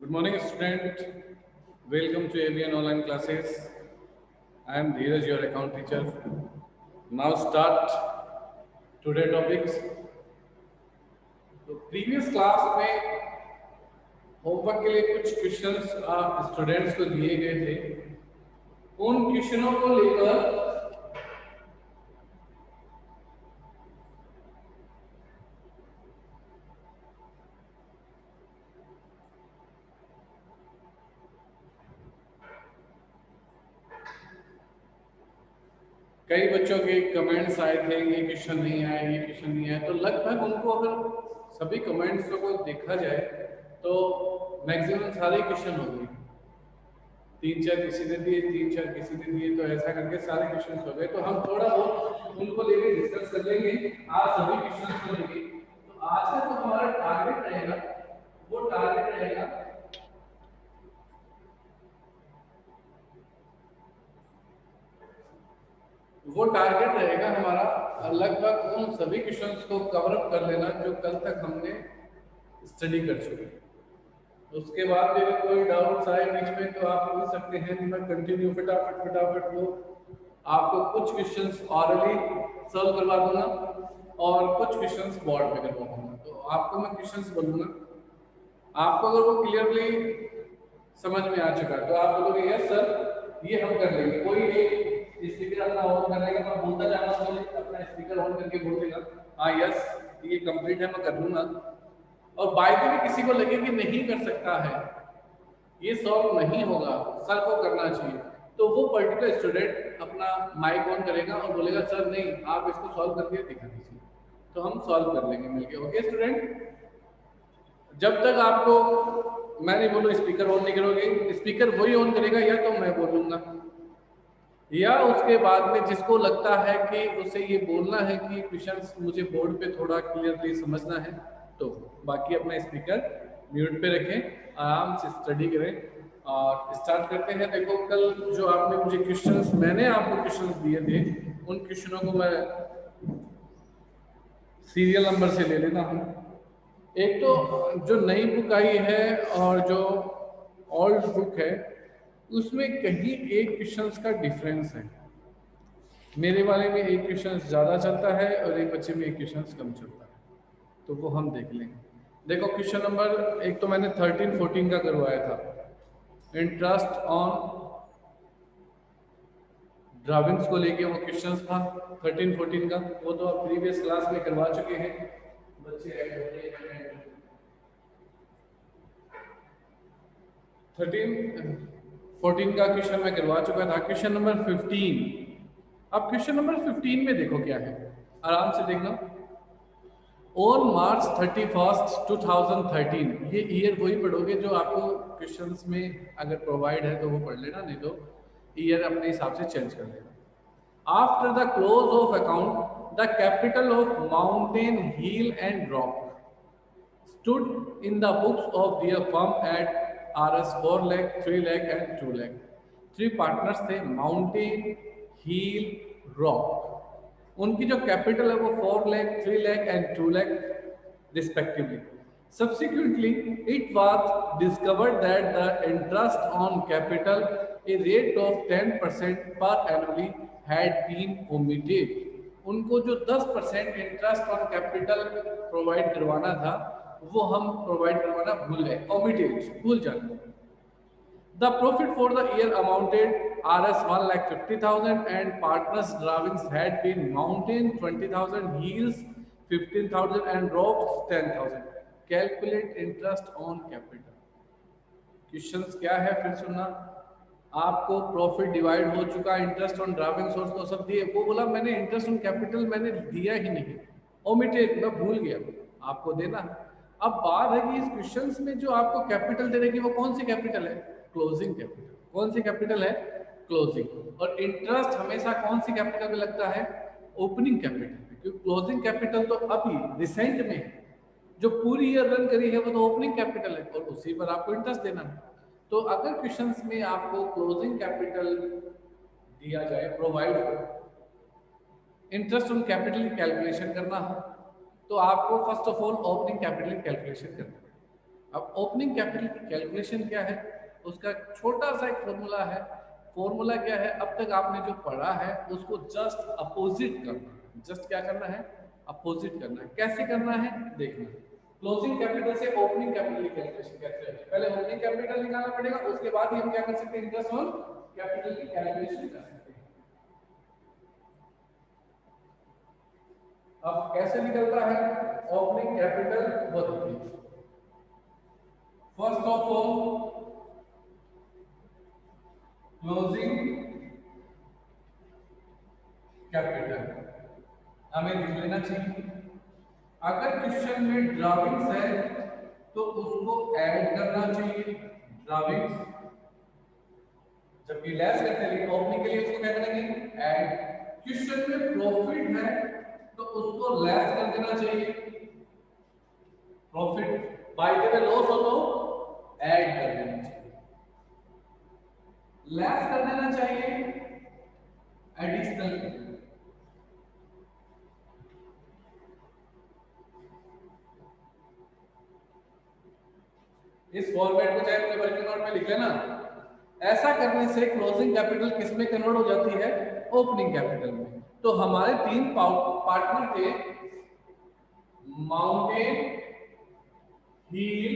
Good morning, student. Welcome to ABN online classes. I am Dheeraj, your account teacher. Now start today topics. तो previous class में homework के लिए कुछ questions students को दिए गए थे। उन क्वेश्चनों को लेकर कई बच्चों के कमेंट्स आए थे, ये क्वेश्चन नहीं आया, ये क्वेश्चन नहीं आया। तो लगभग उनको अगर सभी कमेंट्स को देखा जाए तो मैक्सिमम सारे क्वेश्चन हो गए। 3-4 किसी ने दिए, 3-4 किसी ने दिए, तो ऐसा करके सारे क्वेश्चन हो गए। तो हम थोड़ा बहुत उनको लेके डिस्कस कर लेंगे आज सभी क्वेश्चन को लेके। तो आज का जो हमारा टारगेट रहेगा वो टारगेट रहेगा हमारा लगभग उन सभी क्वेश्चंस को कवर अप कर लेना जो कल तक हमने स्टडी कर चुके। उसके बाद भी अगर कोई डाउट्स आए बीच में तो आप पूछ सकते हैं। मैं कंटिन्यू फटाफट वो आपको कुछ क्वेश्चंस ऑरली सॉल्व करवा दूंगा और कुछ क्वेश्चंस बोर्ड पे करवा दूंगा। तो आपको मैं क्वेश्चंस बोलूंगा, आपको अगर वो क्लियरली समझ में आ चुका है तो आप बोलोगे यस सर ये हम कर लेंगे। कोई एक स्पीकर अपना ऑन कर लेगा, मैं बोलता जाना, बोले अपना स्पीकर ऑन करके बोल देगा हाँ यस ये कंप्लीट है मैं कर लूंगा। और बाय द वे किसी को लगे कि नहीं कर सकता है, ये सॉल्व नहीं होगा, सर को करना चाहिए, तो वो पर्टिकुलर स्टूडेंट अपना माइक ऑन करेगा और बोलेगा सर नहीं आप इसको सॉल्व करके दिखा दीजिए, तो हम सॉल्व कर लेंगे मिलके। ओके स्टूडेंट, जब तक आपको मैं नहीं बोलूँ स्पीकर ऑन नहीं करोगे, स्पीकर वही ऑन करेगा या तो मैं बोलूंगा या उसके बाद में जिसको लगता है कि उसे ये बोलना है कि क्वेश्चंस मुझे बोर्ड पे थोड़ा क्लियरली समझना है, तो बाकी अपना स्पीकर म्यूट पे रखें, आराम से स्टडी करें और स्टार्ट करते हैं। देखो कल जो आपने मुझे क्वेश्चंस, मैंने आपको क्वेश्चंस दिए थे, उन क्वेश्चनों को मैं सीरियल नंबर से ले लेता हूँ। एक तो जो नई बुक आई है और जो ओल्ड बुक है उसमें कहीं एक क्वेश्चंस का डिफरेंस है। मेरे वाले में एक क्वेश्चन ज़्यादा चलता है और एक बच्चे में एक क्वेश्चन कम चलता है, तो वो हम देख लेंगे। देखो क्वेश्चन नंबर एक तो मैंने 13-14 का करवाया था, इंटरेस्ट ऑन ड्राविंग्स को लेके वो क्वेश्चंस था 13-14 का, वो तो आप प्रीवियस क्लास में करवा चुके हैं बच्चे। 13-14 का क्वेश्चन मैं करवा चुका था। क्वेश्चन नंबर 15, अब क्वेश्चन नंबर 15 में देखो क्या है, आराम से देखना। ऑन मार्च 31, 2013, ये ईयर वही पढ़ोगे जो आपको क्वेश्चंस में अगर प्रोवाइड है तो वो पढ़ लेना, नहीं तो ईयर अपने हिसाब से चेंज कर लेना। After the close of account the capital of mountain hill and rock stood in the books of their firm at Rs 4 lakh, 3 lakh and 2 lakh. Three partners थे, माउंटेन, हील, रॉक। उनकी जो capital है वो 4 lakh, 3 lakh and 2 lakh respectively. Subsequently, it was discovered that the interest on capital, a rate of 10% per annum, had been omitted. उनको जो 10% interest on capital provide करवाना था वो हम प्रोवाइड करवाना भूल गए, omitted, भूल जाना। The profit for the year amounted Rs 1,50,000 and partners drawings had been mountain 20,000, heels 15,000 and ropes 10,000. Calculate interest on capital. Questions क्या है फिर सुनना। आपको प्रॉफिट डिवाइड हो चुका, इंटरेस्ट ऑन ड्राविंग सोर्स तो सब दिए, वो बोला मैंने इंटरेस्ट ऑन कैपिटल मैंने दिया ही नहीं, ओमिटेड, मैं भूल गया, आपको देना। अब बात है कि इस क्वेश्चंस में जो आपको कैपिटल दे देगी वो कौन सी कैपिटल है, क्लोजिंग कैपिटल। कौन सी कैपिटल है, क्लोजिंग। और इंटरेस्ट हमेशा कौन सी कैपिटल में लगता है, ओपनिंग कैपिटल, क्योंकि क्लोजिंग कैपिटल तो अभी रिसेंट में है, जो पूरी ईयर रन करी है वो तो ओपनिंग कैपिटल है और उसी पर आपको इंटरेस्ट देना है। तो अगर क्वेश्चंस में आपको क्लोजिंग कैपिटल दिया जाए, प्रोवाइड हो, इंटरेस्ट ऑन कैपिटल की कैलकुलेशन करना हो, तो आपको first of all opening capital की कैलकुलेशन करना है। अब ओपनिंग कैपिटल की कैलकुलेशन क्या है, उसका छोटा सा एक फॉर्मूला है। फॉर्मूला क्या है, अब तक आपने जो पढ़ा है उसको जस्ट अपोजिट करना है। जस्ट क्या करना है, अपोजिट करना है। कैसे करना है देखना। क्लोजिंग कैपिटल से ओपनिंग कैपिटल की कैलकुलेशन कैसे है, पहले ओपनिंग कैपिटल निकालना पड़ेगा, उसके बाद ही हम क्या कर सकते हैं, इंटरेस्ट ऑन कैपिटल की कैलकुलेशन कर सकते हैं। अब कैसे निकलता है ओपनिंग कैपिटल, वो देखिए। First of all closing capital हमें लिख लेना चाहिए। अगर क्वेश्चन में ड्राविंग्स है तो उसको ऐड करना चाहिए, ड्राविंग्स। जबकि लेस करते हैं लेकिन ओपनिंग के लिए उसको क्या करेंगे, ऐड। क्वेश्चन में प्रॉफिट है तो उसको लेस कर देना चाहिए, profit. By the way loss हो तो ऐड कर देना चाहिए, लेस कर देना चाहिए एडिशनल। इस फॉर्मेट को चाहे अपने वर्किंग नोट में लिख लेना। ऐसा करने से क्लोजिंग कैपिटल किस में कन्वर्ट हो जाती है, ओपनिंग कैपिटल में। तो हमारे तीन पार्टनर थे, माउंटेन, हील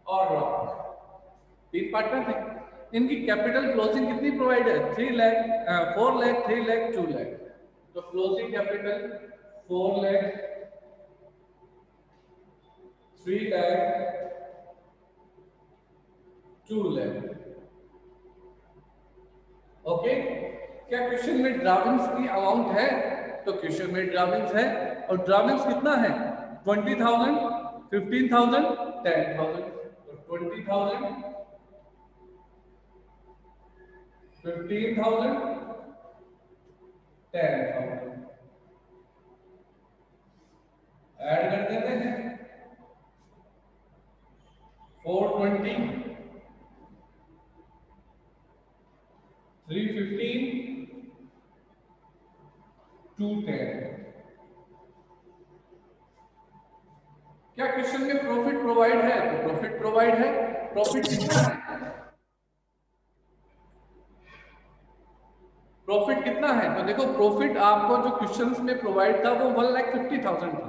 और रॉक। तीन पार्टनर थे, इनकी कैपिटल क्लोजिंग कितनी प्रोवाइड है, 3 लाख, 4 लाख, 3 लाख, 2 लाख। तो closing capital 4 lakh, 3 lakh, 2 lakh. Okay, क्या क्वेश्चन में ड्राविंग्स की अमाउंट है, तो क्वेश्चन में ड्राविंग्स है। और ड्राविंग्स कितना है, 20,000, 15,000, 10,000। तो 20,000, 15,000, 10,000 ऐड कर देते हैं। 420, 315, 210। क्या क्वेश्चन में प्रॉफिट प्रोवाइड है, तो प्रॉफिट प्रोवाइड है। प्रॉफिट कितना है, प्रॉफिट कितना है, तो देखो प्रॉफिट आपको जो क्वेश्चंस में प्रोवाइड था वो 1,50,000 था।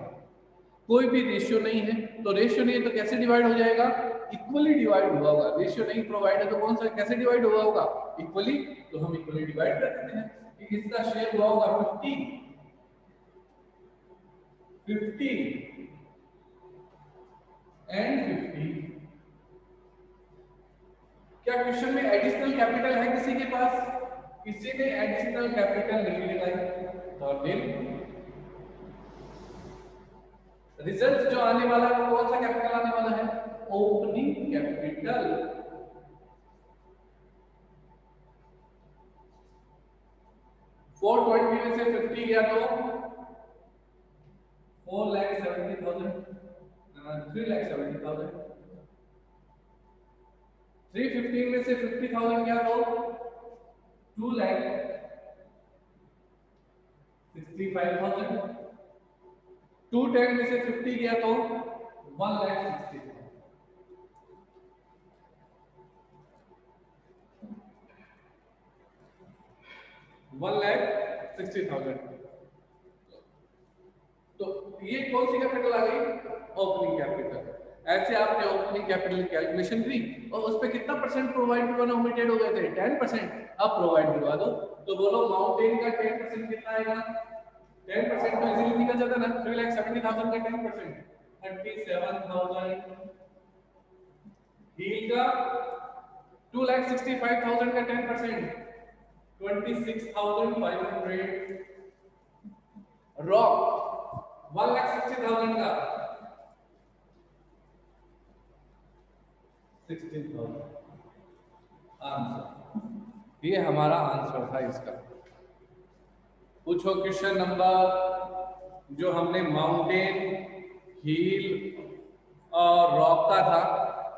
कोई भी रेशियो नहीं है, तो रेशियो नहीं है तो कैसे डिवाइड हो जाएगा, इक्वली डिवाइड हुआ होगा। रेशियो नहीं प्रोवाइड है तो कौन सा कैसे डिवाइड हुआ होगा, इक्वली। तो हम इक्वली डिवाइड कर देते हैं कि इसका शेयर हुआ होगा 50, 50 एंड 50। क्या क्वेश्चन में एडिशनल कैपिटल है किसी के पास, किसी ने एडिशनल कैपिटल नहीं लगाई, और फिर रिजल्ट जो आने वाला है वो कौन सा कैपिटल आने वाला है, ओपनिंग कैपिटल। 420 में से 50 गया तो 4,70,000, 3,70,000। 315 में से 50,000 गया तो 2,65,000। 210 में से 50 गया तो 1,60,000। 1,60,000। तो ये कौन सी कैपिटल आ गई, ओपनिंग कैपिटल। ऐसे आपने ओपनिंग कैपिटल की कैलकुलेशन की और उस पर कितना परसेंट प्रोवाइड करवाना ओमिटेड हो गए थे, 10%। अब प्रोवाइड करवा दो। तो बोलो माउंटेन का 10% कितना आएगा, 10% तो इजीली निकल जाता ना, 3,70,000 का 10%, 37,000। हील का 2,65,000 का 10%, 26,500। रॉक 1,60,000 का 16,000। आंसर, ये हमारा आंसर था इसका। पूछो क्वेश्चन नंबर, जो हमने माउंटेन, हील और रॉक का था,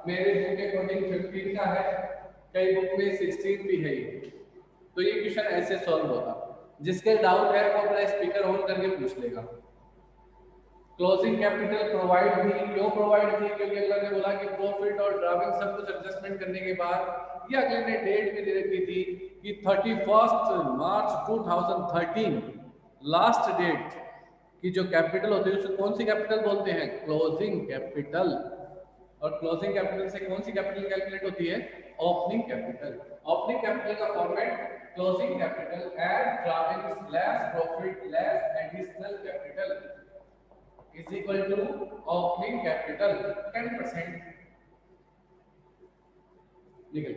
मेरे बुक के अकॉर्डिंग 15 का है, कई बुक में 16 भी है। तो ये क्वेश्चन ऐसे सॉल्व होगा। जिसके डाउट है वो अपना स्पीकर ऑन करके पूछ लेगा। क्लोजिंग कैपिटल प्रोवाइड थी, क्यों प्रोवाइड थी? क्योंकि अगला ने बोला कि प्रॉफिट और ड्राविंग सब कुछ एडजस्टमेंट करने के बाद ये अगले ने डेट भी दे रखी थी कि 31 मार्च 2013 लास्ट डेट की जो कैपिटल होती है उसे कौन सी कैपिटल बोलते हैं? Closing capital. और क्लोजिंग कैपिटल से कौन सी कैपिटल कैलकुलेट होती है? Opening capital. ओपनिंग कैपिटल का format closing capital add drawings less profit less additional capital is equal to opening capital 10%। निकल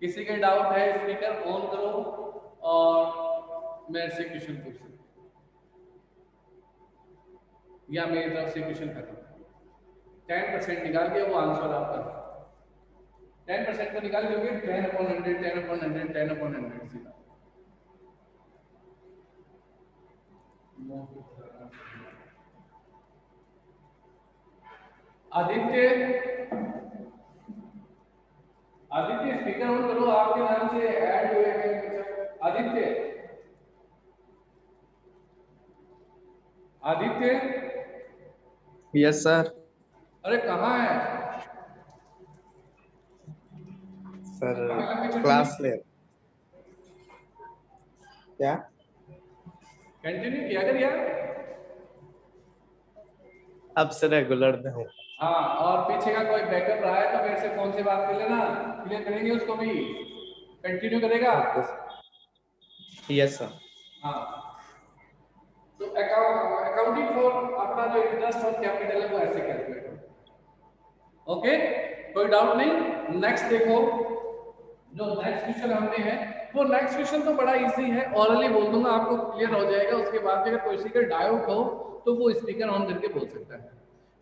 किसी के डाउट है स्पीकर ऑन करो और मेरे से क्वेश्चन पूछ सकते या मेरी तरफ से क्वेश्चन खत्म। 10% निकाल दिया वो आंसर आपका 10% को निकाल दोगे 10/100 10/100 10/100 सीधा। आदित्य आदित्य स्पीकर ऑन करो, आपके नाम से ऐड हुए हैं आदित्य। Aditya yes sir. अरे कहाँ है सर छुट्टी क्लास ले क्या कंटिन्यू किया कर यार। अब से रेगुलर में हूँ। हाँ, और पीछे का कोई बैकअप रहा है तो मेरे से फोन से बात कर लेना, क्लियर करेंगे उसको भी। कंटिन्यू करेगा? Yes sir. हाँ, तो अकाउंटिंग फॉर अपना जो इंटरेस्ट और कैपिटल है वो ऐसे कैलकुलेट हो। ओके, कोई डाउट नहीं। नेक्स्ट देखो, जो नेक्स्ट क्वेश्चन हमने है वो नेक्स्ट क्वेश्चन तो बड़ा इजी है, ऑरली बोल दूंगा आपको क्लियर हो जाएगा। उसके बाद अगर कोई का डाउट हो तो वो स्पीकर ऑन करके बोल सकता है।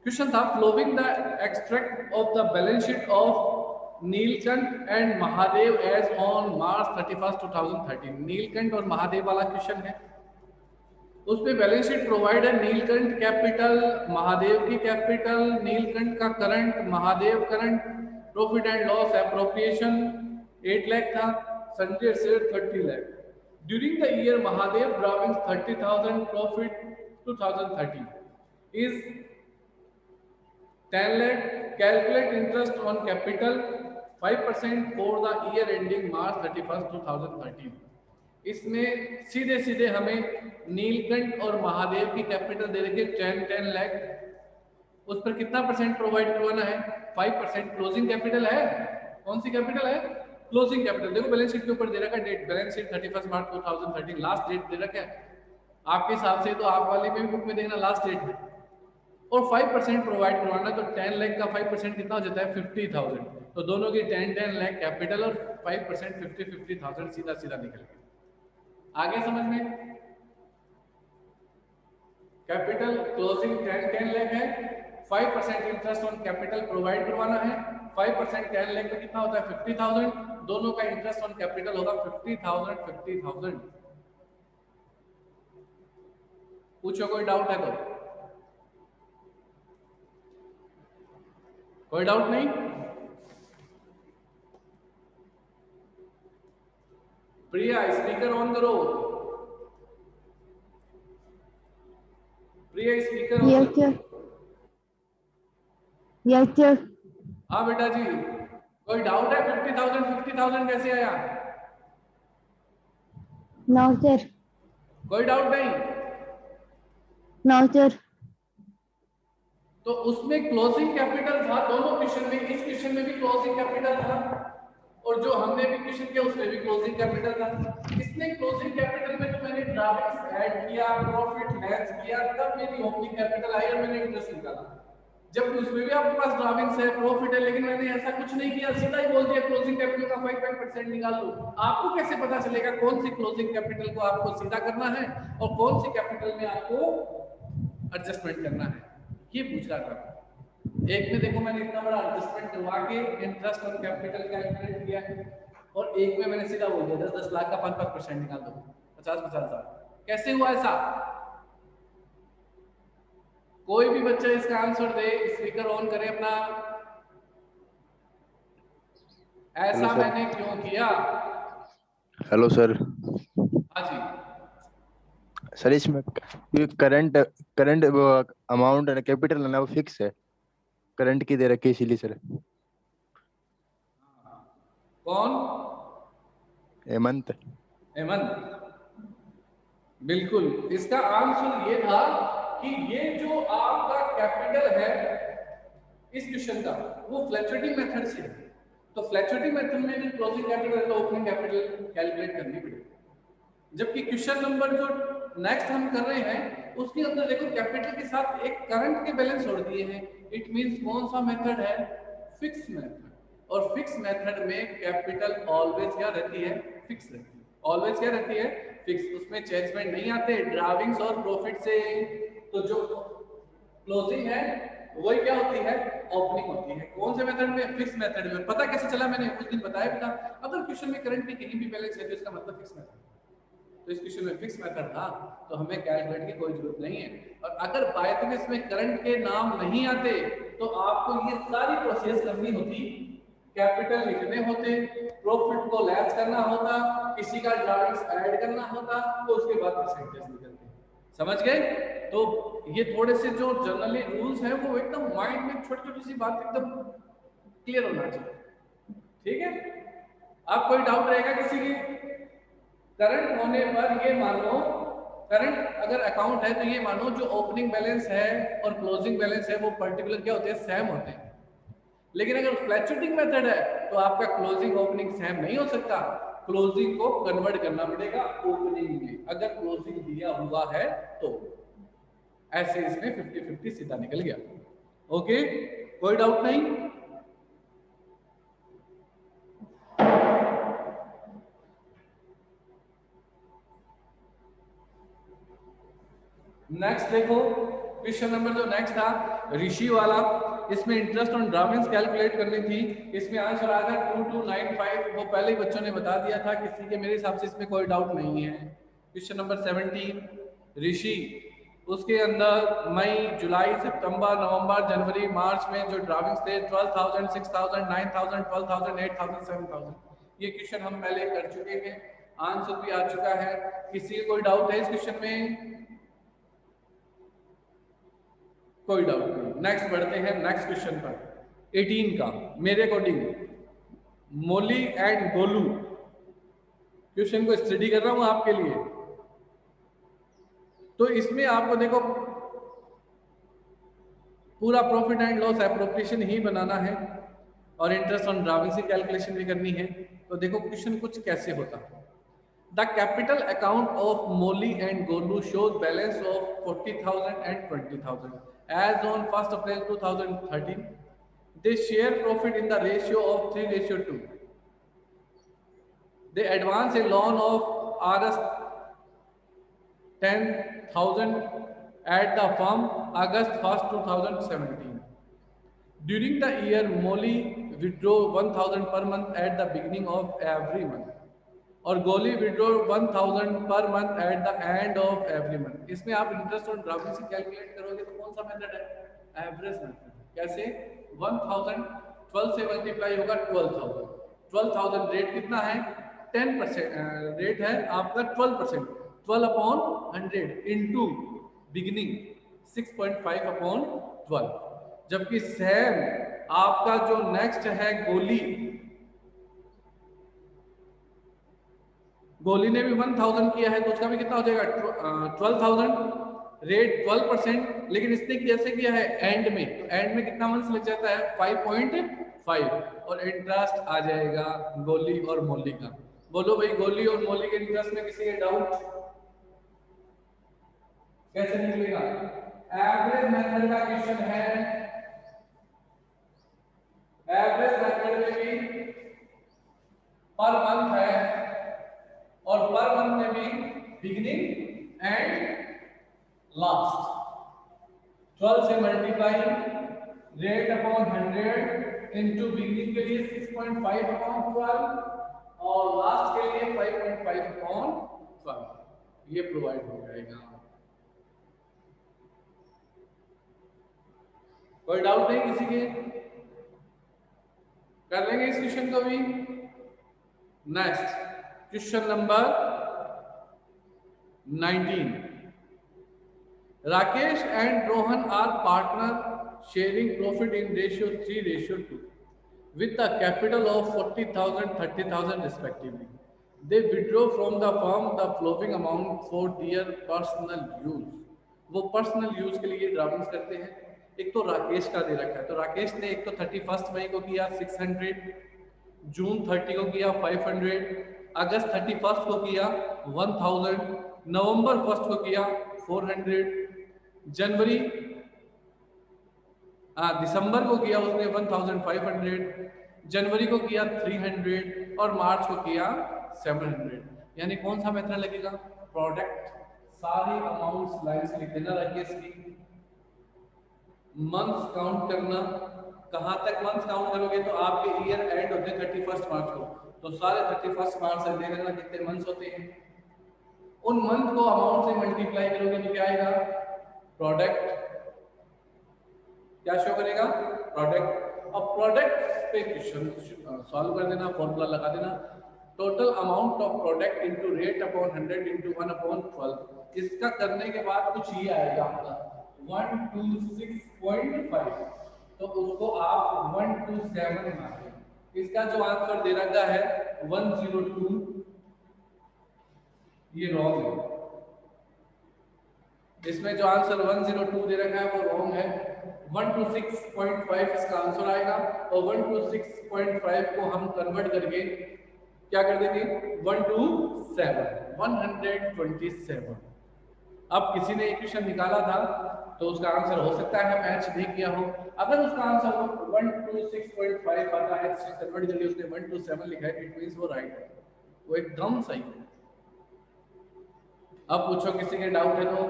क्वेश्चन था following the extract of the balance sheet of Neelkanth and Mahadev as on March 31 2013। Neelkanth और महादेव वाला क्वेश्चन है, उसमें बैलेंस शीट प्रोवाइड है नीलकंठ कैपिटल, महादेव की कैपिटल, नीलकंठ का current, Mahadev current, profit and loss appropriation 8 lakh था, Sanjay share 30 lakh. During the year Mahadev drawing 30,000, profit 2013 is 10 lakh। Calculate interest on capital 5% for the year ending March 31, 2013। इसमें सीधे सीधे हमें नीलकंठ और महादेव की कैपिटल दे रखी है 10 लाख, उस पर कितना परसेंट प्रोवाइड करवाना है? 5%। क्लोजिंग कैपिटल है, कौन सी कैपिटल है? Closing capital. देखो बैलेंस शीट के ऊपर दे रखा है डेट, बैलेंस शीट 31 मार्च 2013 लास्ट डेट दे रखा है आपके हिसाब से, तो आप वाले में भी बुक में देखना लास्ट डेट है। और 5% प्रोवाइड करवाना, तो 10 लाख का 5% कितना हो जाता है? 50,000। तो दोनों की 10 लाख कैपिटल और 5% 50,000 सीधा सीधा निकल गया। आगे समझ में? कैपिटल क्लोजिंग 10 लाख है, 5% इंटरेस्ट ऑन कैपिटल प्रोवाइड करवाना है। 5% 10 लाख में कितना होता है? 50,000। दोनों का इंटरेस्ट ऑन कैपिटल होगा 50,000 50,000। पूछो, कोई डाउट है तो? कोई डाउट नहीं? प्रिया स्पीकर ऑन करो, प्रिया स्पीकर ऑन करो। Yes sir. हाँ बेटा जी, कोई डाउट है? 50,000 कैसे आया? No sir. कोई डाउट नहीं? No sir. तो उसमें क्लोजिंग कैपिटल था दोनों क्वेश्चन में, इस क्वेश्चन में भी क्लोजिंग कैपिटल था और जो हमने भी क्वेश्चन किया उसमें भी क्लोजिंग कैपिटल था। इसमें क्लोजिंग कैपिटल में तो मैंने ड्राविंग्स ऐड किया, प्रॉफिट लेस किया, तब मेरी ओपनिंग कैपिटल आई और मैंने इंटरेस्ट निकाला। जब उसमें भी आपके पास ड्राविंग्स है, प्रॉफिट है, लेकिन मैंने ऐसा कुछ नहीं किया, सीधा ही बोल दिया क्लोजिंग कैपिटल का 5% निकाल लो। आपको कैसे पता चलेगा कौन सी क्लोजिंग कैपिटल को आपको सीधा करना है और कौन सी कैपिटल में आपको एडजस्टमेंट करना है? ये पूछ रहा था। एक में देखो मैंने इतना बड़ा एडजस्टमेंट करवा के इंटरेस्ट ऑन कैपिटल कैलकुलेट किया है, और एक में मैंने सीधा बोल दिया 10-10 लाख का 5% निकाल दो, 50-50 हजार। कैसे हुआ ऐसा? कोई भी बच्चा इसका आंसर दे, स्पीकर ऑन करे अपना। ऐसा मैंने क्यों किया? Hello sir. हाँ जी। सर इसमें करंट करंट अमाउंट है ना, कैपिटल है ना, वो फिक्स है, करंट की दे रखी है इसीलिए सर। कौन? हेमंत। हेमंत, बिल्कुल। इसका आंसर ये था कि ये जो आपका कैपिटल है इस क्वेश्चन का, वो फ्लैक्चुएटिंग मेथड से है। तो फ्लैक्चुएटिंग मेथड में जो क्लोजिंग कैपिटल है तो ओपनिंग कैपिटल कैलकुलेट करनी पड़ेगी। जबकि क्वेश्चन नंबर जो नेक्स्ट हम कर रहे हैं उसके अंदर देखो कैपिटल के साथ एक करंट के बैलेंस जोड़ दिए हैं। इट मींस कौन सा मेथड है? Fix method. और फिक्स मेथड में कैपिटल ऑलवेज क्या रहती है? फिक्स रहती है। ऑलवेज क्या रहती है? फिक्स। उसमें चेंजमेंट नहीं आते ड्राविंग्स और प्रॉफिट से। तो जो क्लोजिंग है वही क्या होती है? ओपनिंग होती है। कौन से मेथड में? फिक्स मेथड में। पता कैसे चला? मैंने उस दिन बताया भी था, अगर क्वेश्चन में करंट में कहीं भी बैलेंस है तो इसका मतलब फिक्स मेथड। तो इस क्वेश्चन में फिक्स मेथड था तो हमें कैलकुलेट की कोई जरूरत नहीं है। और अगर बाय द वे इसमें करंट के नाम नहीं आते तो आपको ये सारी प्रोसेस करनी होती, कैपिटल लिखने होते, प्रॉफिट को लेस करना होता, किसी का ड्राविंग्स ऐड करना होता, तो उसके बाद परसेंटेज निकलते। समझ गए? तो ये थोड़े से जो जनरली रूल्स हैं वो एकदम माइंड में छोटी छोटी सी बात एकदम क्लियर होना चाहिए। ठीक है? आप कोई डाउट रहेगा किसी के? करंट होने पर ये मानो, करंट अगर अकाउंट है तो ये मानो जो ओपनिंग बैलेंस है और क्लोजिंग बैलेंस है वो पर्टिकुलर क्या होते हैं? सेम होते हैं। लेकिन अगर फ्लैक्चुएटिंग मेथड है तो आपका क्लोजिंग ओपनिंग सेम नहीं हो सकता, क्लोजिंग को कन्वर्ट करना पड़ेगा ओपनिंग में, अगर क्लोजिंग दिया हुआ है तो। ऐसे इसमें 50-50 सीधा निकल गया। ओके, कोई डाउट नहीं? नेक्स्ट देखो क्वेश्चन नंबर जो नेक्स्ट था ऋषि वाला, इसमें इंटरेस्ट ऑन ड्राविंग्स कैलकुलेट करनी थी। इसमें आंसर आया था 2295। वो पहले ही बच्चों ने बता दिया था किसी के, मेरे हिसाब से इसमें कोई डाउट नहीं है। क्वेश्चन नंबर 17 ऋषि, उसके अंदर मई, जुलाई, सितंबर, नवंबर, जनवरी, मार्च में जो ड्राविंग्स थे 12,000, 6,000, 9,000, 12,000, 8,000, 7,000। ये क्वेश्चन हम पहले कर चुके हैं, आंसर भी आ चुका है। किसी को कोई डाउट है इस क्वेश्चन में? कोई डाउट नहीं। नेक्स्ट बढ़ते हैं नेक्स्ट क्वेश्चन पर, 18 का। मेरे according Molly and Golu question को स्टडी कर रहा हूं आपके लिए। तो इसमें आपको देखो पूरा प्रॉफिट एंड लॉस एप्रोप्रिएशन ही बनाना है और इंटरेस्ट ऑन ड्राविंग से कैलकुलेशन भी करनी है। तो देखो क्वेश्चन कुछ कैसे होता है। The capital account of Molly and Golu shows balance of 40,000 and 20,000 as on 1st April 2013. They share profit in the ratio of 3:2. They advance a loan of Rs 10,000 at the firm August 1st 2017. During the year, Molly withdraw 1,000 per month at the beginning of every month. और गोली withdraw 1,000 per month eight the end of every month. इसमें आप interest और drawing से calculate करोगे तो कौन सा मेथड है? Average method. कैसे? 1,000 12 से मल्टीप्लाई होगा 12,000। 12,000 रेट कितना है? 10% रेट है आपका 12%। 12 अपॉन 100 इनटू बिगिनिंग 6.5 अपॉन 12। जबकि सेम आपका जो नेक्स्ट है गोली ने भी 1,000 किया है तो उसका भी कितना हो जाएगा? 12,000 रेट 12%। लेकिन इसने कैसे किया है? एंड में। तो एंड में कितना मंथ लग जाता है? 5.5 और इंटरेस्ट आ जाएगा गोली और मोली का। बोलो भाई, गोली और मोली के इंटरेस्ट में किसी के डाउट? कैसे निकलेगा? एवरेज मेथड का क्वेश्चन है। एवरेज मेथड में भी पर मंथ है और पर मंथ में भी बिगिनिंग एंड लास्ट। 12 से multiply rate upon 100 into beginning के लिए 6.5 अपॉन 12 और लास्ट के लिए 5.5 अपॉन 12। ये प्रोवाइड हो जाएगा। कोई डाउट नहीं किसी के? कर लेंगे इस क्वेश्चन को भी। Next question number 19। Rakesh and Rohan are partner sharing profit in ratio 3:2 with a capital of 40,000, 30,000 respectively. They withdraw from the firm the following amount for their personal use. वो personal use के लिए ड्राफ्टिंग्स करते हैं. एक तो राकेश का दे रखा है, तो राकेश ने एक तो 31 मई को किया 600, जून 30 को किया 500, अगस्त 31 को किया 1000, नवंबर 1 को किया 400, जनवरी दिसंबर को किया उसने 1500, जनवरी को किया 300 और मार्च को किया 700. यानी कौन सा मेथड लगेगा? प्रोडक्ट. सारी अमाउंट्स लाइन से लिख देना. राकेश की मंथ्स काउंट करना. कहां तक मंथ्स काउंट करोगे? तो आपके ईयर एंड होते हैं 31 मार्च को, तो सारे 31 मार्च से दे देना कितने मंथ्स होते हैं. उन मंथ को अमाउंट से मल्टीप्लाई करोगे तो क्या आएगा? प्रोडक्ट. क्या शो करेगा? प्रोडक्ट. अब प्रोडक्ट पे क्वेश्चन सॉल्व कर देना, फॉर्मूला लगा देना. Total amount of product into rate upon 100 into 1/12. इसका करने के बाद कुछ ये आएगा आपका 126.5, तो उसको आप 127 माने. इसका जो आंसर दे रखा है 102, ये रॉन्ग है. इसमें जो आंसर 102 दे रखा है वो रॉन्ग है. 126.5 इसका आंसर आएगा और 126.5 को हम कन्वर्ट करके क्या कर देंगे? 127. अब किसी ने इक्वेशन निकाला था तो उसका आंसर हो सकता है मैच नहीं किया हो. अगर उसका आंसर 126.5 आता है, इससे कन्वर्ट करके उसने 127 लिखा है, इट मींस वो राइट है, वो एकदम सही है. अब पूछो किसी के डाउट है तो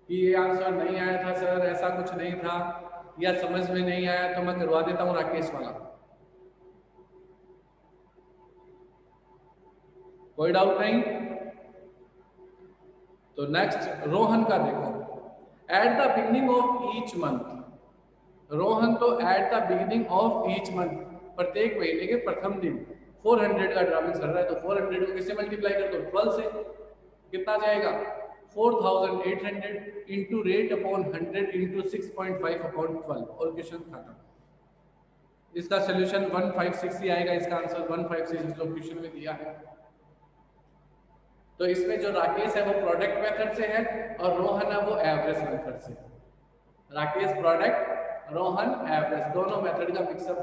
कि ये आंसर नहीं आया था सर, ऐसा कुछ नहीं था, या समझ में नहीं आया, तो मैं करवा देता हूं राकेश वाला. कोई डाउट नहीं? तो नेक्स्ट रोहन का देखो. At the beginning of each month. Rohan तो at the beginning of each month, प्रत्येक महीने के प्रथम दिन 400 का ड्राफ्टिंग चल रहा है, तो 400 को किससे मल्टीप्लाई कर दो? 12 से. कितना जाएगा? 4800 into rate upon 100 into 6.5 upon 12 और क्वेश्चन खत्म. इसका सोल्यूशन 156 ही आएगा. इसका आंसर 156 जो क्वेश्चन में दिया है. तो इसमें जो राकेश है वो प्रोडक्ट मेथड से है और रोहन है वो एवरेज मेथड से. राकेश प्रोडक्ट, रोहन एवरेज, दोनों मेथड का मिक्सअप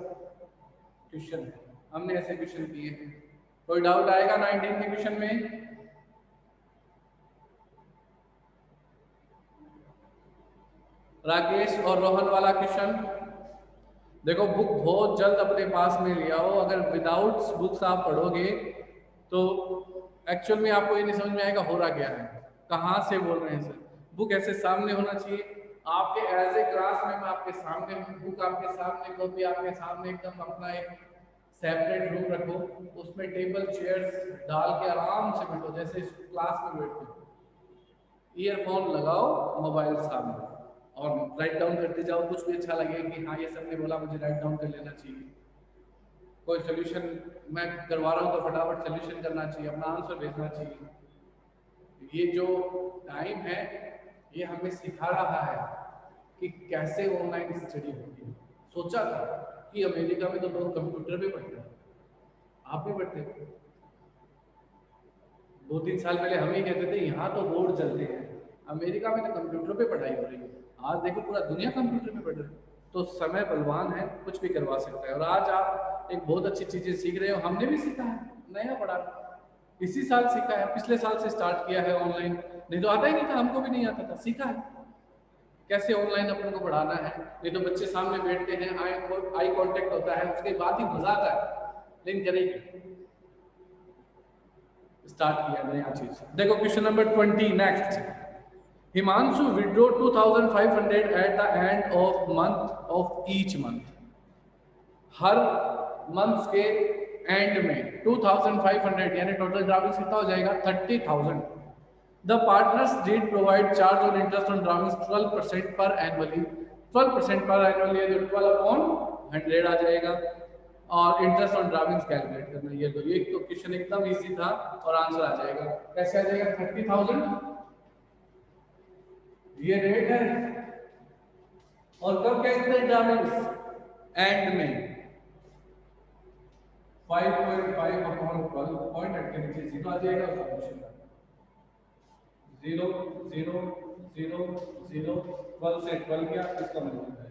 क्वेश्चन है. हमने ऐसे क्वेश्चन किए हैं. कोई डाउट आएगा 19 के क्वेश्चन में? राकेश और रोहन वाला क्वेश्चन देखो. बुक बहुत जल्द अपने पास में लिया हो. अगर विदाउट बुक्स आप पढ़ोगे तो एक्चुअल में आपको ये नहीं समझ में आएगा हो रहा क्या है, कहाँ से बोल रहे हैं सर. बुक ऐसे सामने होना चाहिए आपके. एज ए क्लास में मैं आपके सामने हूँ, बुक आपके सामने, कॉपी आपके सामने, एकदम अपना एक सेपरेट रूम रखो, उसमें टेबल चेयर्स डाल के आराम से बैठो जैसे क्लास में बैठते हो. ईयरफोन लगाओ, मोबाइल सामने और राइट डाउन करते जाओ. कुछ भी अच्छा लगे कि हाँ ये सबने बोला मुझे राइट डाउन कर लेना चाहिए. कोई सोल्यूशन मैं करवा रहा हूँ तो फटाफट सोल्यूशन करना चाहिए, अपना आंसर भेजना चाहिए. ये जो टाइम है ये हमें सिखा रहा है कि कैसे ऑनलाइन स्टडी होती है. सोचा था कि अमेरिका में तो लोग कंप्यूटर पे पढ़ते हैं, आप भी पढ़ते हैं. 2-3 साल पहले हम ही कहते थे यहाँ तो बोर्ड चलते हैं, अमेरिका में तो कंप्यूटर पे पढ़ाई हो रही है. आज देखो पूरा दुनिया कंप्यूटर पे पढ़ रही है. तो समय बलवान है, कुछ भी करवा सकता है. और आज आप एक बहुत अच्छी चीजें सीख रहे हो. हमने भी सीखा है, नया पढ़ा, इसी साल सीखा है, पिछले साल से स्टार्ट किया है ऑनलाइन. नहीं तो आता ही नहीं था, हमको भी नहीं आता था, सीखा है कैसे ऑनलाइन अपन को पढ़ाना है. नहीं तो बच्चे सामने बैठते हैं, आई कांटेक्ट होता है, उसके बाद ही मजा आता है. लेकिन करेगी, स्टार्ट किया नया चीज. देखो question number 20 next. Himanshu withdraw 2500 at the end of month of each month. हर मंथ के एंड में 2500 यानी टोटल ड्राफ्टिंग कितना हो जाएगा? 30,000. The partners did provide charge on interest on draftings 12% पर एनुअली. 12% पर एनुअली है तो 12/100 आ जाएगा. और इंटरेस्ट ऑन ड्राफ्टिंग्स कैलकुलेट करना. ये तो एक तो क्वेश्चन एकदम इजी था और आंसर आ जाएगा. कैसे आ जाएगा? 30,000 ये रेट है। और कब क्या इसमें ड्रामिंग्स एंड में 5.5 अपॉन 12 पॉइंट हट के नीचे जीरो आ जाएगा सॉल्यूशन का 0 0 0 0 12 से 12 क्या इसका मतलब है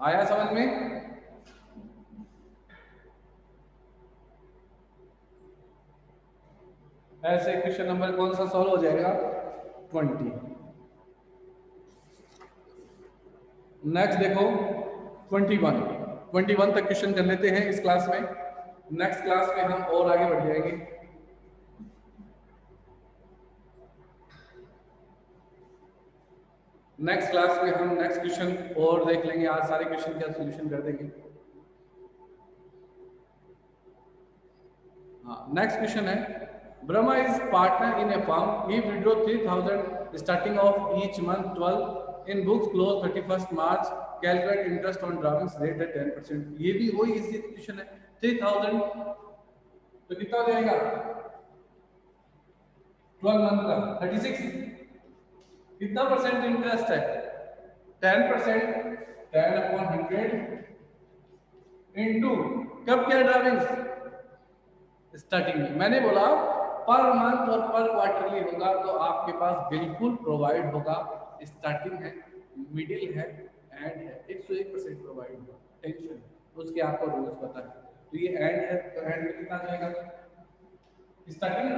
आया समझ में? ऐसे क्वेश्चन नंबर कौन सा सॉल्व हो जाएगा 20। नेक्स्ट देखो 21 तक क्वेश्चन कर लेते हैं इस क्लास में। नेक्स्ट क्लास में हम और आगे बढ़ जाएंगे। नेक्स्ट क्लास में हम नेक्स्ट क्वेश्चन और देख लेंगे। आज सारे क्वेश्चन का सॉल्यूशन कर देंगे। हाँ, नेक्स्ट क्वेश्चन है Brahma is partner in a firm. He withdraw 3,000 starting of each month 12 in books close 31st March. Calculate interest on drawings rate at 10%. ये भी वही इसी क्वेश्चन है 3,000 तो कितना हो जाएगा 12 मंथ का 36 कितना परसेंट इंटरेस्ट है 10% 10 अपॉन 100 इनटू कब क्या ड्राविंग्स स्टार्टिंग में मैंने बोला पर मंथ और पर क्वार्टरली होगा तो आपके पास बिल्कुल प्रोवाइड होगा। स्टार्टिंग है मिडिल है एंड है 101% प्रोवाइड होगा टेंशन उसके आपको रूल्स पता है। तो ये एंड है तो एंड में कितना जाएगा स्टार्टिंग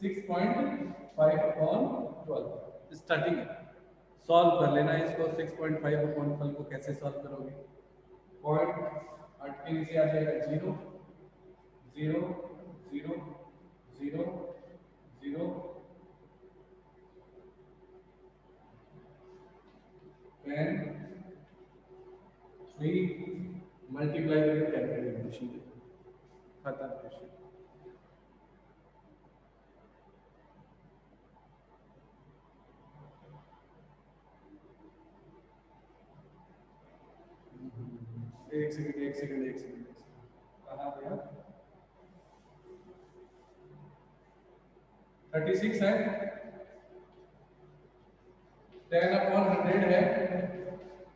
6.5 अपॉन 12 स्टार्टिंग है। सॉल्व कर लेना इसको 6.5 अपॉन 12 को कैसे सॉल्व करोगे पॉइंट 8 के नीचे आ जाएगा 0 0 0 0 0 10 3 मल्टीप्लाई करके कैलकुलेशन खत्म क्वेश्चन। एक सेकंड कहाँ गया 36 है 10 अपॉन 100 है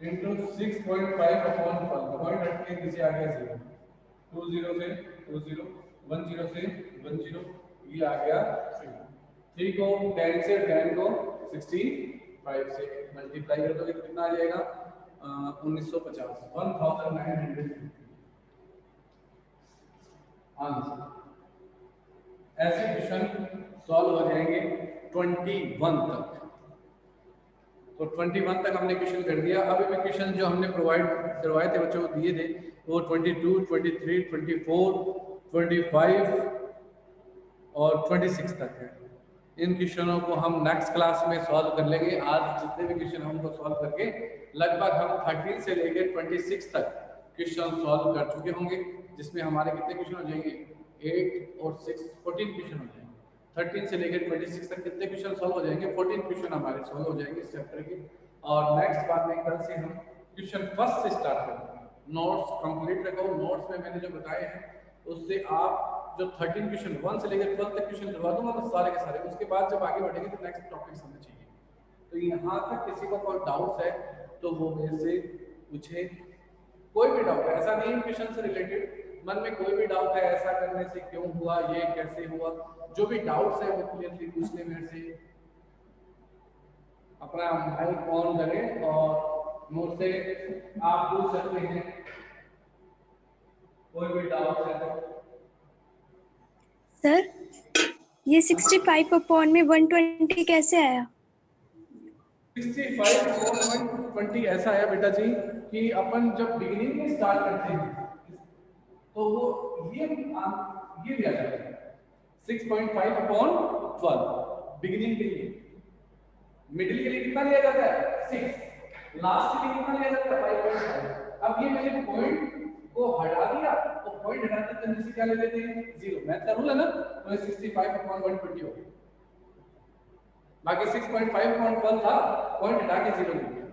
इंटू 6.5 अपॉन 12 पॉइंट हट के नीचे आ गया 0 20 से 20 10 से 10 ये आ गया 3 को 10 से 10 को 65 से मल्टीप्लाई कर दोगे तो कितना आ जाएगा 1950 1950 आंसर। ऐसे क्वेश्चन सॉल्व हो जाएंगे 21 तक। तो 21 तक हमने क्वेश्चन कर दिया। अभी भी क्वेश्चन जो हमने प्रोवाइड करवाए थे बच्चों को दिए थे वो 22, 23, 24, 25 और 26 तक है। इन क्वेश्चनों को हम नेक्स्ट क्लास में सॉल्व कर लेंगे। आज जितने भी क्वेश्चन हमको सॉल्व करके लगभग हम 13 से लेकर 26 तक क्वेश्चन सॉल्व कर चुके होंगे, जिसमें हमारे कितने क्वेश्चन हो जाएंगे 8 और 6 14 क्वेश्चन हो जाएंगे। 13 से लेकर 26 तक कितने क्वेश्चन सॉल्व हो जाएंगे 14 क्वेश्चन हमारे सॉल्व हो जाएंगे इस चैप्टर के। और नेक्स्ट बार में कल से हम क्वेश्चन फर्स्ट से स्टार्ट करेंगे। नोट्स कंप्लीट रखो। नोट्स में मैंने जो बताए हैं उससे आप जो 13 क्वेश्चन 1 से लेकर 12 तक क्वेश्चन करवा दूंगा तो सारे के सारे। उसके बाद जब आगे बढ़ेंगे तो नेक्स्ट टॉपिक समझ चाहिए। तो यहाँ तक किसी को कोई डाउट्स है तो वो मेरे से पूछे। कोई भी डाउट है, ऐसा नहीं क्वेश्चन से रिलेटेड मन में कोई भी डाउट है ऐसा करने से क्यों हुआ, ये कैसे हुआ, जो भी डाउट्स है वो क्लियरली पूछ ले मेरे से। अपना माइक ऑन करें और मुझसे आप पूछ सकते हैं कोई भी डाउट है तो। सर ये 65 अपॉन में 120 कैसे आया? 65 अपॉन 120 ऐसा है बेटा जी कि अपन जब बिगिनिंग में स्टार्ट करते हैं तो वो ये दिया जाता है 6.5 अपॉन 12 बिगिनिंग के लिए। मिडिल के लिए कितना लिया जाता है 6, लास्ट के लिए कितना लिया जाता है 5.5। अब ये मैंने पॉइंट को हटा दिया तो पॉइंट हटाते तो नीचे क्या ले लेते हैं 0। मैथ का रूल है ना। तो 65 अपॉन 120 हो गया। बाकी 6.5 अपॉन 12 था, पॉइंट हटा के 0 ले लिया।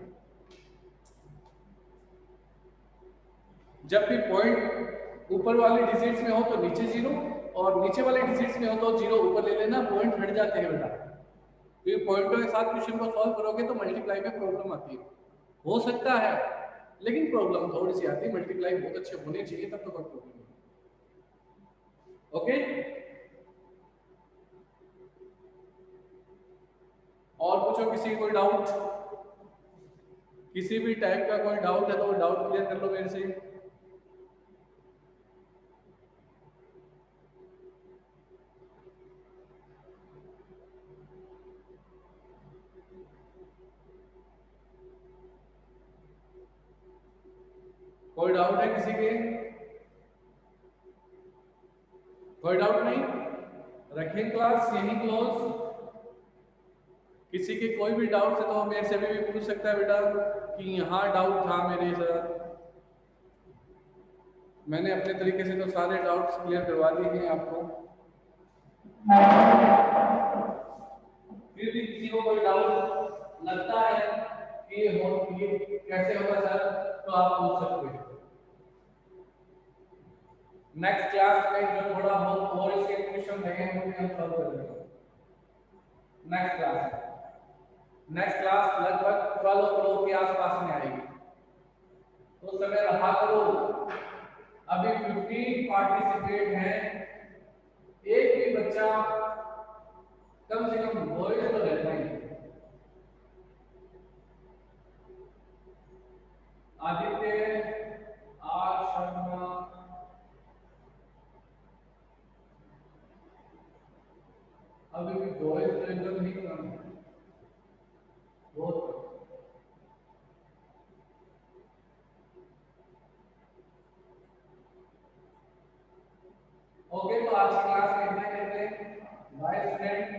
जब भी पॉइंट ऊपर वाले डिजिट्स में हो तो नीचे 0 और नीचे वाले डिजिट्स में हो तो 0 ऊपर ले लेना, पॉइंट हट जाते हैं बेटा, क्योंकि पॉइंटों के साथ क्वेश्चन को सॉल्व करोगे तो मल्टीप्लाई में प्रॉब्लम आती है। हो सकता है लेकिन प्रॉब्लम थोड़ी सी आती है, मल्टीप्लाई बहुत अच्छे होने चाहिए तब तो कोई प्रॉब्लम नहीं। ओके, और पूछो किसी कोई डाउट, किसी भी टाइप का कोई डाउट है तो वो डाउट क्लियर कर लो मेरे से। कोई डाउट है किसी के? कोई डाउट नहीं, रखें क्लास यही क्लोज। किसी के कोई भी डाउट है तो मेरे से भी पूछ सकता है बेटा कि यहाँ डाउट था मेरे साथ। मैंने अपने तरीके से तो सारे डाउट्स क्लियर करवा दिए हैं आपको। फिर भी किसी को कोई डाउट लगता है कि ये कैसे होगा सर, तो आप पूछ सकते हैं। नेक्स्ट क्लास में जो थोड़ा बहुत और इसके क्वेश्चन रहे हैं वो भी हम सॉल्व कर लेंगे नेक्स्ट क्लास में। नेक्स्ट क्लास लगभग 12 करोड़ के आसपास में आएगी, तो समय रहा करो। अभी 15 पार्टिसिपेट हैं, एक भी बच्चा कम से कम बॉयज तो रहना ही। आदित्य, आर शर्मा, अभी भी बॉयज तो एकदम नहीं कम है, बहुत। ओके, तो आज की क्लास में इतना करते हैं। Bye student.